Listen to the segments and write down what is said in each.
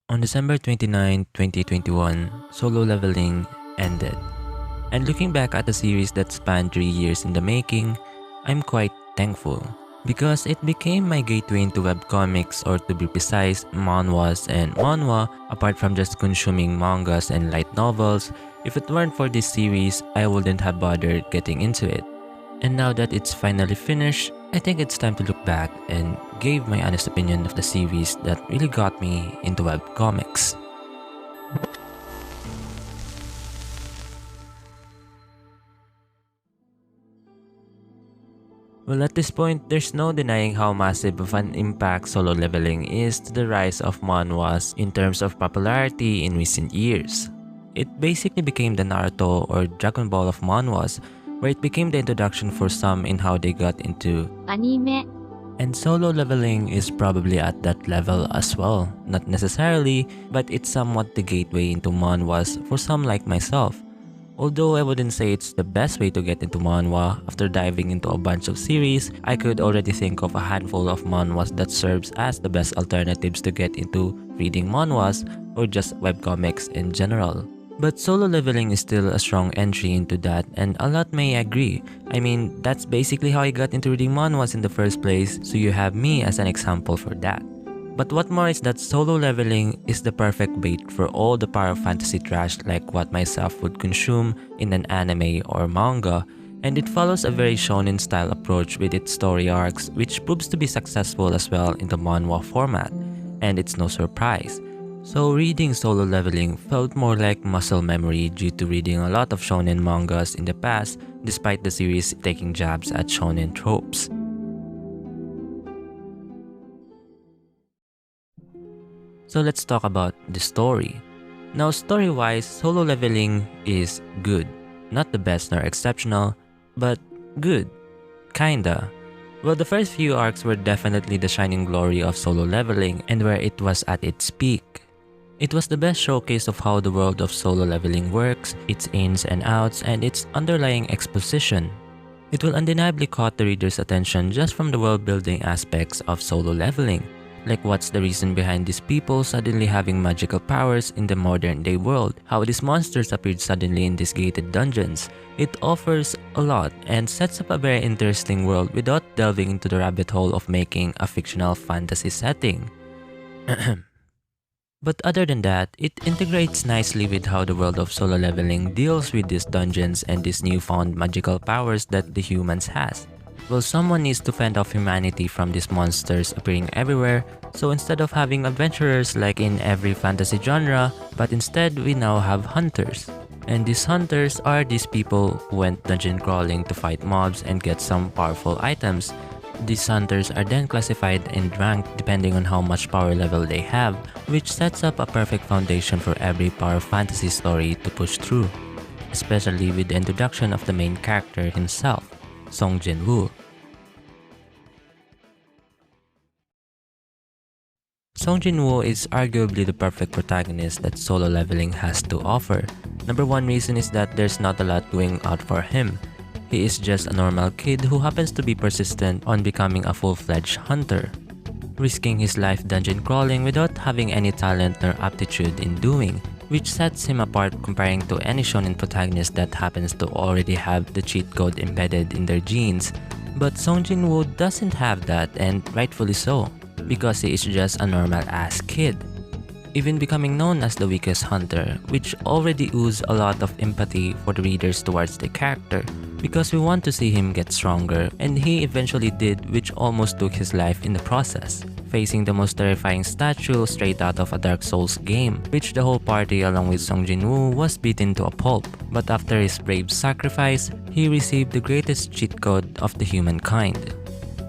On December 29, 2021, Solo Leveling ended. And looking back at a series that spanned 3 years in the making, I'm quite thankful. Because it became my gateway into webcomics, or to be precise, manhwas and manhwa. Apart from just consuming mangas and light novels, if it weren't for this series, I wouldn't have bothered getting into it. And now that it's finally finished, I think it's time to look back and give my honest opinion of the series that really got me into webcomics. Well, at this point, there's no denying how massive of an impact Solo Leveling is to the rise of manhwas in terms of popularity in recent years. It basically became the Naruto or Dragon Ball of manhwas, where it became the introduction for some in how they got into anime. and Solo Leveling is probably at that level as well. Not necessarily, but it's somewhat the gateway into manhwas for some like myself. Although I wouldn't say it's the best way to get into manhwa, after diving into a bunch of series, I could already think of a handful of manhwas that serves as the best alternatives to get into reading manhwas or just webcomics in general. But Solo Leveling is still a strong entry into that, and a lot may agree. I mean, that's basically how I got into reading manhwas in the first place, so you have me as an example for that. But what more is that Solo Leveling is the perfect bait for all the power fantasy trash like what myself would consume in an anime or manga, and it follows a very shonen style approach with its story arcs, which proves to be successful as well in the manhwa format, and it's no surprise. So reading Solo Leveling felt more like muscle memory due to reading a lot of shonen mangas in the past, despite the series taking jabs at shonen tropes. So let's talk about the story. Now, story-wise, Solo Leveling is good. Not the best nor exceptional, but good. Kinda. Well, the first few arcs were definitely the shining glory of Solo Leveling and where it was at its peak. It was the best showcase of how the world of Solo Leveling works, its ins and outs, and its underlying exposition. It will undeniably caught the reader's attention just from the world-building aspects of Solo Leveling. Like what's the reason behind these people suddenly having magical powers in the modern day world, how these monsters appeared suddenly in these gated dungeons. It offers a lot and sets up a very interesting world without delving into the rabbit hole of making a fictional fantasy setting. But other than that, it integrates nicely with how the world of Solo Leveling deals with these dungeons and these newfound magical powers that the humans has. Well, someone needs to fend off humanity from these monsters appearing everywhere, so instead of having adventurers like in every fantasy genre, but instead we now have hunters. And these hunters are these people who went dungeon crawling to fight mobs and get some powerful items. These hunters are then classified and ranked depending on how much power level they have, which sets up a perfect foundation for every power fantasy story to push through, especially with the introduction of the main character himself, Song Jin-woo. Song Jin-woo is arguably the perfect protagonist that Solo Leveling has to offer. Number one reason is that there's not a lot going out for him. He is just a normal kid who happens to be persistent on becoming a full-fledged hunter, risking his life dungeon crawling without having any talent nor aptitude in doing, which sets him apart comparing to any shonen protagonist that happens to already have the cheat code embedded in their genes. But Song Jin-woo doesn't have that, and rightfully so, because he is just a normal-ass kid. Even becoming known as the weakest hunter, which already oozes a lot of empathy for the readers towards the character, because we want to see him get stronger, and he eventually did, which almost took his life in the process, facing the most terrifying statue straight out of a Dark Souls game, which the whole party along with Song Jin-woo was beaten to a pulp. But after his brave sacrifice, he received the greatest cheat code of the humankind.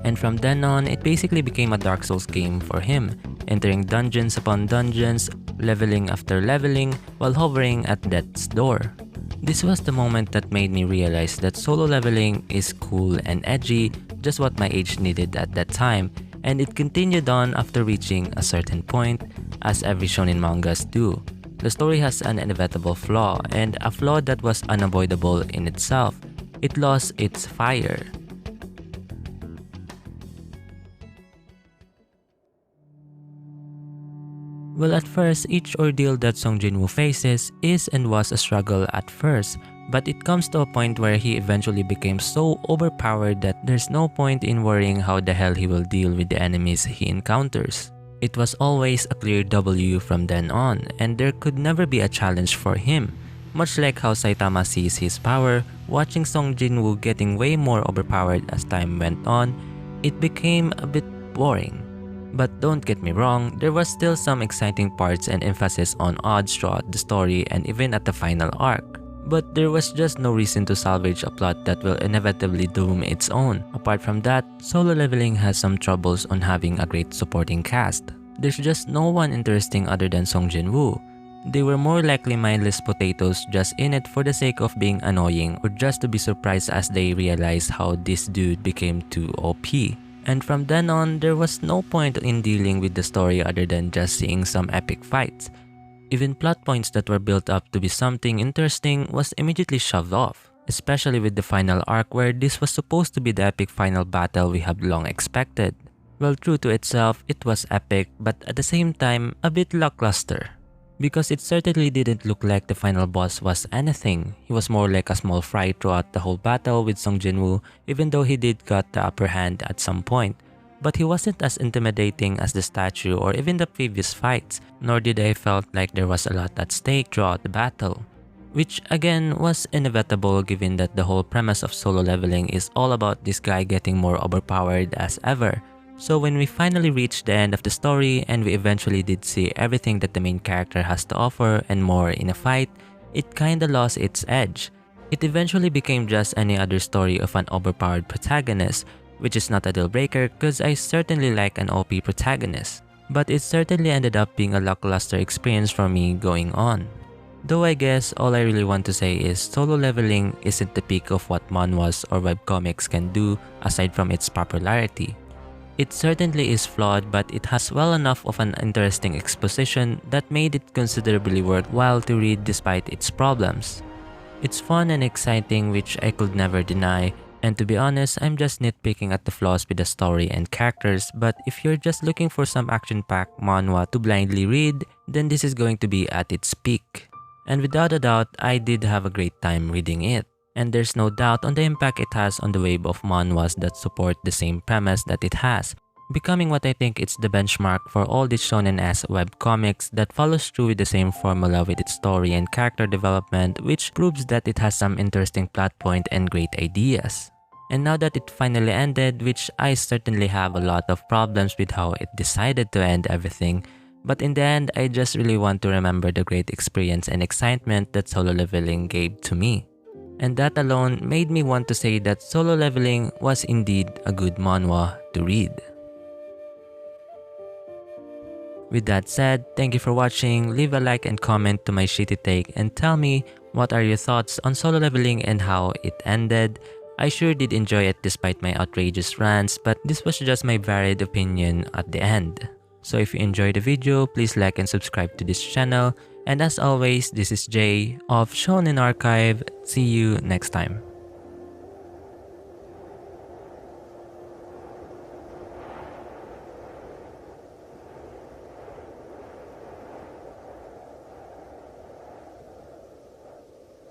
And from then on, it basically became a Dark Souls game for him, entering dungeons upon dungeons, leveling after leveling, while hovering at death's door. This was the moment that made me realize that Solo Leveling is cool and edgy, just what my age needed at that time, and it continued on after reaching a certain point, as every shonen mangas do. The story has an inevitable flaw, and a flaw that was unavoidable in itself. It lost its fire. Well, at first, each ordeal that Song Jin-woo faces is and was a struggle at first, but it comes to a point where he eventually became so overpowered that there's no point in worrying how the hell he will deal with the enemies he encounters. It was always a clear W from then on, and there could never be a challenge for him. Much like how Saitama sees his power, watching Song Jin-woo getting way more overpowered as time went on, it became a bit boring. But don't get me wrong, there was still some exciting parts and emphasis on odds throughout the story and even at the final arc. But there was just no reason to salvage a plot that will inevitably doom its own. Apart from that, Solo Leveling has some troubles on having a great supporting cast. There's just no one interesting other than Song Jin-woo. They were more likely mindless potatoes just in it for the sake of being annoying or just to be surprised as they realized how this dude became too OP. And from then on, there was no point in dealing with the story other than just seeing some epic fights. Even plot points that were built up to be something interesting was immediately shoved off, especially with the final arc where this was supposed to be the epic final battle we have long expected. Well, true to itself, it was epic, but at the same time, a bit lackluster. Because it certainly didn't look like the final boss was anything. He was more like a small fry throughout the whole battle with Song Jin-woo, even though he did got the upper hand at some point. But he wasn't as intimidating as the statue or even the previous fights, nor did I felt like there was a lot at stake throughout the battle. Which again was inevitable given that the whole premise of Solo Leveling is all about this guy getting more overpowered as ever. So when we finally reached the end of the story and we eventually did see everything that the main character has to offer and more in a fight, it kinda lost its edge. It eventually became just any other story of an overpowered protagonist, which is not a deal breaker cause I certainly like an OP protagonist. But it certainly ended up being a lackluster experience for me going on. Though I guess all I really want to say is Solo Leveling isn't the peak of what manhwas or webcomics can do aside from its popularity. It certainly is flawed, but it has well enough of an interesting exposition that made it considerably worthwhile to read despite its problems. It's fun and exciting, which I could never deny, and to be honest, I'm just nitpicking at the flaws with the story and characters, but if you're just looking for some action-packed manhwa to blindly read, then this is going to be at its peak. And without a doubt, I did have a great time reading it. And there's no doubt on the impact it has on the wave of manhwas that support the same premise that it has, becoming what I think it's the benchmark for all the shonen-esque webcomics that follows through with the same formula with its story and character development, which proves that it has some interesting plot point and great ideas. And now that it finally ended, which I certainly have a lot of problems with how it decided to end everything, but in the end, I just really want to remember the great experience and excitement that Solo Leveling gave to me. And that alone made me want to say that Solo Leveling was indeed a good manhwa to read. With that said, thank you for watching, leave a like and comment to my shitty take and tell me what are your thoughts on Solo Leveling and how it ended. I sure did enjoy it despite my outrageous rants, but this was just my varied opinion at the end. So if you enjoyed the video, please like and subscribe to this channel. And as always, this is Jay of Shonen Archive. See you next time.